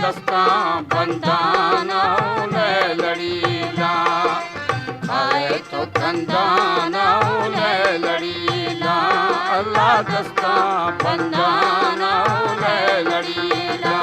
दस्ता बंदाना लड़ीला आए तो कंदाना लड़ीला अल्लाह दस्ता बंदाना लड़ीला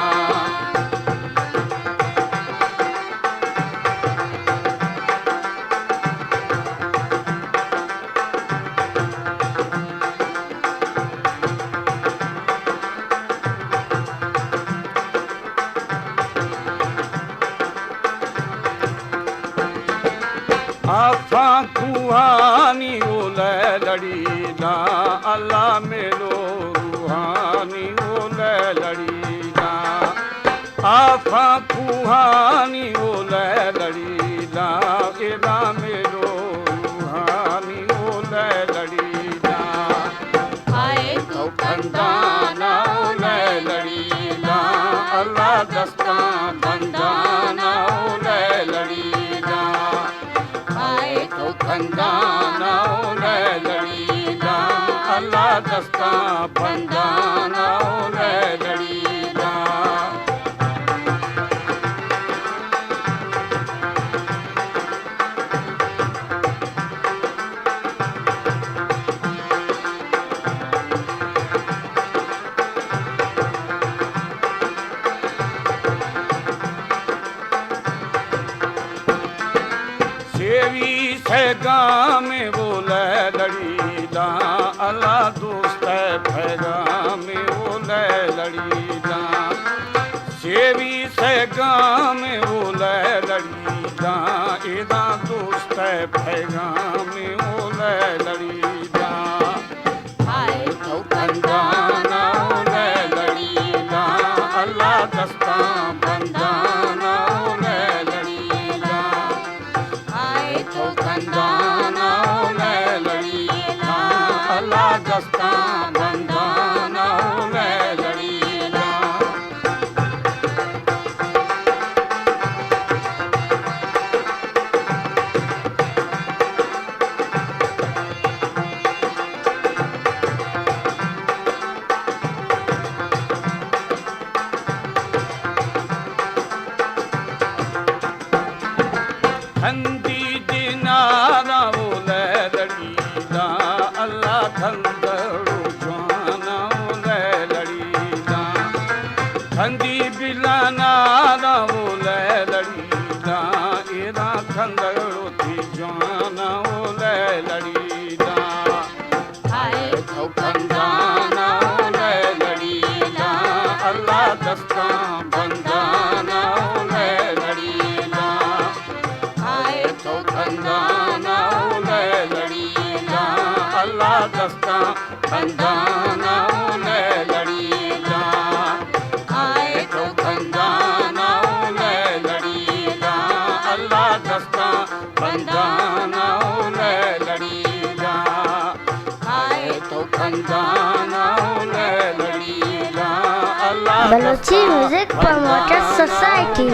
आफा कुहानी लड़ीला अल्लाह मेरो रूहानी लड़ीला आफा कुहानी लड़ीला एरा मेरो रूहानी लड़ीला आए तो कंदाना लड़ीला अल्लाह दस्ता बंदाना लड़ीला आए तो कंदाना लड़ीला अल्लाह दस्ता बंदाना लड़ीला सेवी सैगा में बोले लड़ीला अल्लाह दोस्त भैगा में बोले लड़ीला सेवी सैगा में बोले लड़ीला एदा दोस्त भैगा में बोले लड़ीला आए तो कंदाना लड़ीला अल्लाह दस्ता बंदाना लड़ीला आए तो कंदाना लड़ीला अल्लाह दस्ता बंदाना लड़ीला धंधी दिनारा लड़ीला अल्लाह धंधड़ो जाना लड़ीला धंधी बिलानारा लड़ीला एरा धंधड़ो थी जाना लड़ीला आए तो कंदाना लड़ीला अल्लाह दस्ता बंदाना लड़ीला आए तो कंदाना लड़ीला अल्लाह दस्ता बंदाना लड़ीला आए तो कंदाना लड़ीला अल्लाह दस्ता बंदाना लड़ीला आए तो कंदाना लड़ीला अल्लाह बलोची म्यूजिक प्रमोटर सोसाइटी।